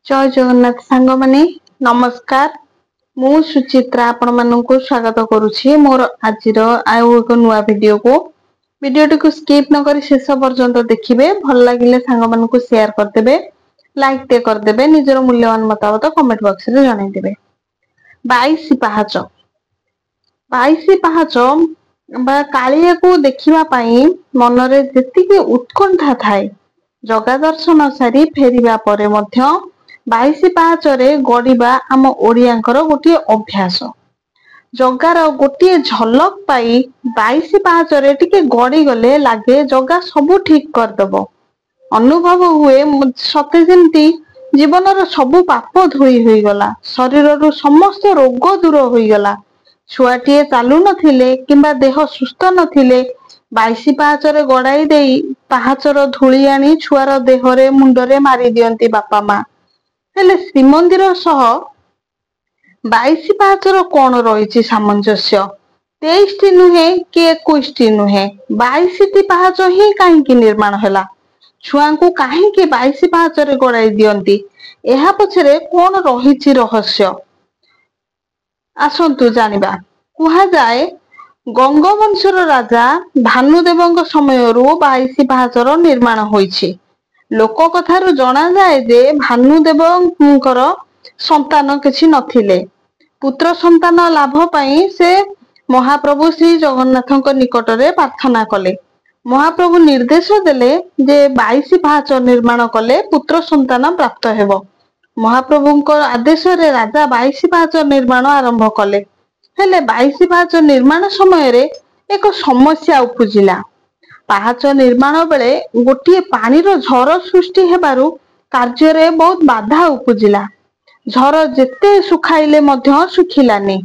जय जगन्नाथ सांग माने नमस्कार। मु सुचित्रा आपण माननकु स्वागत करूछि मोर आजिर आउ एक नुवा वीडियो को स्किप न करी शेष पर्यंत देखिबे। भल लागिले सांग माननकु शेयर कर देबे, लाइक ते कर देबे, निजर मूल्यवान मतामत कमेंट बॉक्स रे जणाई देबे। 22 पाहाच 22 पाहाच बा कालिया को देखिबा पई मनरे जेतिके उत्कंठा थाए जगा दर्शन सारी फेरिबा परे मध्य 22 पाहाचरे गड़िबा आम ओडियांकर गोटे अभ्यास। जगार गोटे झलक पाई 22 पाहाचरे टिके गड़ी गले लागे जगा सबु ठीक कर दबो। अनुभव हुए सते जेमती जीवनर सबु पाप धोई होई गला, शरीररु समस्त रोग दूर होई गला। छुआटिए चालू नथिले किंबा देह सुस्थ नथिले 22 पाहाचरे गड़ाई देई पाहाचर धूली आनी छुआर देहरे मुंडरे मारी दियंती बापा माँ। हेले श्रीमंदिर सह 22 पाहाचर कोन रहिछि सामंजस्य? 23 नुहे कि 21 नुहे, 22 पाहाच ही काहेकि निर्माण होला? छुआंकु काहेकि 22 पाहाचरे गड़ाई दियंती? एहा पछरे कोन रहिछि रहस्य? आसंतु जानिबा। कुहा जाए गंगवंशर राजा भानुदेवंक समयरु 22 पाहाचर निर्माण होइछि। लोक कथारु जना जाए जे भानुदेवंकर संतान किछि नथिले। पुत्र संतान लाभ पई से महाप्रभु श्री जगन्नाथଙ୍କ निकटरे प्रार्थना कले। महाप्रभु निर्देश देले जे 22 पाहाच निर्माण कले पुत्र संतान प्राप्त हेबो। महाप्रभुଙ୍କ आदेश रे राजा 22 पाहाच निर्माण आरंभ कले। हेले 22 पाहाच निर्माण समय रे एक समस्या उपजिला। पाहाच निर्माण बेले गोटे पानीर झर सृष्टि हेबारु कार्य रे बहुत बाधा उपजिला। झर जेते सुखाइले मध्य सुखिलानी।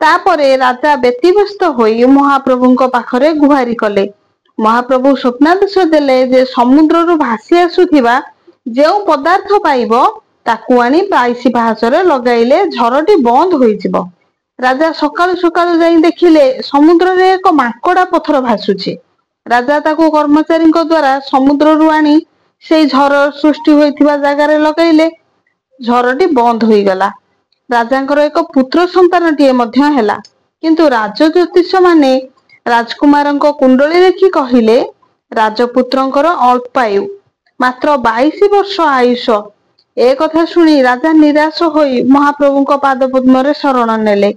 तापरे राजा व्यतिव्यस्त होई महाप्रभुଙ୍କ पाखरे गुहारी कले। महाप्रभु स्वप्नादेश देले जे समुद्ररु भासी आसुथिबा जेउ पदार्थ पाइबो ताकू आनी 22 पाहाचरे लगाइले झरटी बंद होई जिवो। राजा सकाळु सकाळु जाई देखिले समुद्र रे एक माकड़ा पत्थर भासुछि। राजा ताकू कर्मचारी द्वारा समुद्ररु आनी सेई झर सृष्टि होइथिबा जागा रे लगाइले। झरटी बंद होई गला। राजांकर एक पुत्र संतानटीए मध्य हैला। किंतु राजज्योतिष माने राजकुमारंक कुंडली देखि कहिले राजपुत्रंकर अल्पायु, मात्र 22 वर्ष आयुष। ए कथा सुनी राजा निराश होई महाप्रभुंक पाद पद्म रे शरण नेले।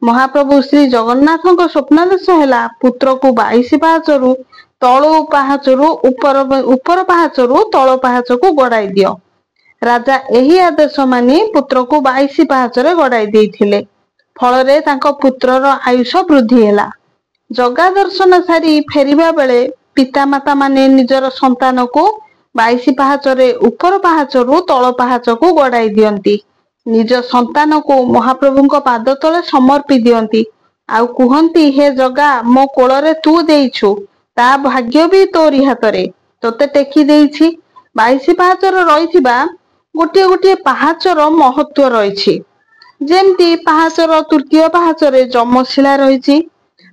महाप्रभु श्री जगन्नाथंक स्वप्नादेश हैला पुत्र को 22 पाहाचरु तळो पाहाचरु ऊपर पाहाचरु तळ पाहाच को गड़ाई दियो। राजा एही आदेश मानी पुत्र को 22 पाहाचरे गड़ाई देइथिले। फल रे तांको पुत्रर आयुष वृद्धि हैला। जगा दर्शन सारी फेरिबा बेले पिता माता माने निजर संतान को 22 पाहाचरे ऊपर पाहाचरु तळ पाहाच को गड़ाई दियंती। निज संतान को महाप्रभुंक पाद तले समर्पी दियंती। आउ कुहंती हे जगा मो कोଳରେ तू देइछु, ता भाग्य भी तोरी हातरे, तोते टेकी देइछि। 22 पाहाचर रहिथिबा गोटे गोटे पाहाचर महत्व रहिछि। जेमती पाहाचर तृतीय पाहाचरे जमशिला रहिछि।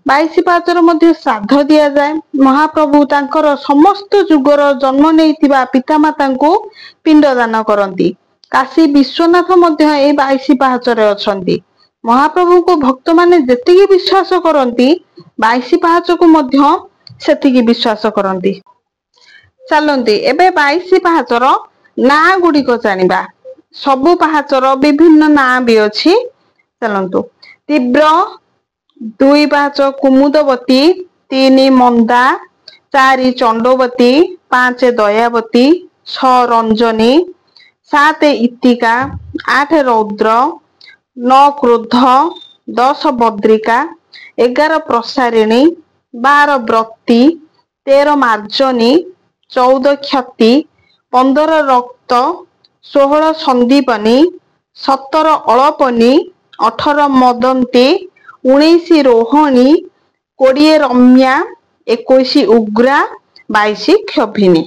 22 पाहाचर मध्ये श्राद्ध दिया जाए। महाप्रभु तांकर समस्त जुगर जन्म नेइथिबा पिता मातांको पिंडदान करंती। काशी विश्वनाथ मध्य ए 22 पाहाचरे अछंती। महाप्रभु को भक्त माने जेतिकी विश्वास करंती 22 पाहाच को मध्य सेतिकी विश्वास करंती। चलंती एबे 22 पाहाचर ना गुडी को जानिबा। सबु पाहाचर विभिन्न ना भी अछि। चलंतु तीव्र 2 पाहाच कुमुदवती, 3 मंदा, 4 चंडवती, 5 दयावती, 6 रंजनी, 7 इतिका, 8 रौद्र, 9 क्रोध, 10 बद्रिका, 11 प्रसारिणी, 12 व्रती, 13 मार्जनी, 14 क्षति, 15 रक्त, 16 संदीपनी, 17 अलपनी, 18 मदंती, 19 रोहिणी, 20 रम्या, 21 उग्रा, 22 क्षभिनी।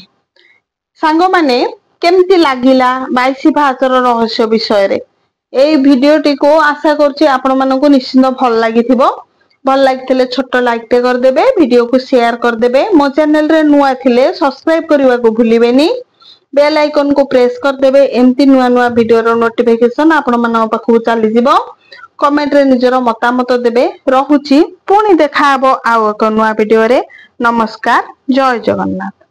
सांग माने केमती लागिला 22 पाहाचर रहस्य विषय रे? एई भिडियोटी को आशा करछि आपण मानको निश्चित भल लागिथिबो। भल लागिथिले छोट लाइक टे कर देबे, वीडियो को शेयर कर देबे। मो चैनल रे नुआ थिले सब्सक्राइब करबा को भूलिबेनी। बेल आइकन को प्रेस कर देबे एमती नुआ नुआ वीडियो रो नोटिफिकेशन आपण मन पाखु चली जिवो कमेंट रे निजरो मतामत देबे रहुची पुणी देखा हबो आउ एक नुआ वीडियो रे नमस्कार जय जगन्नाथ।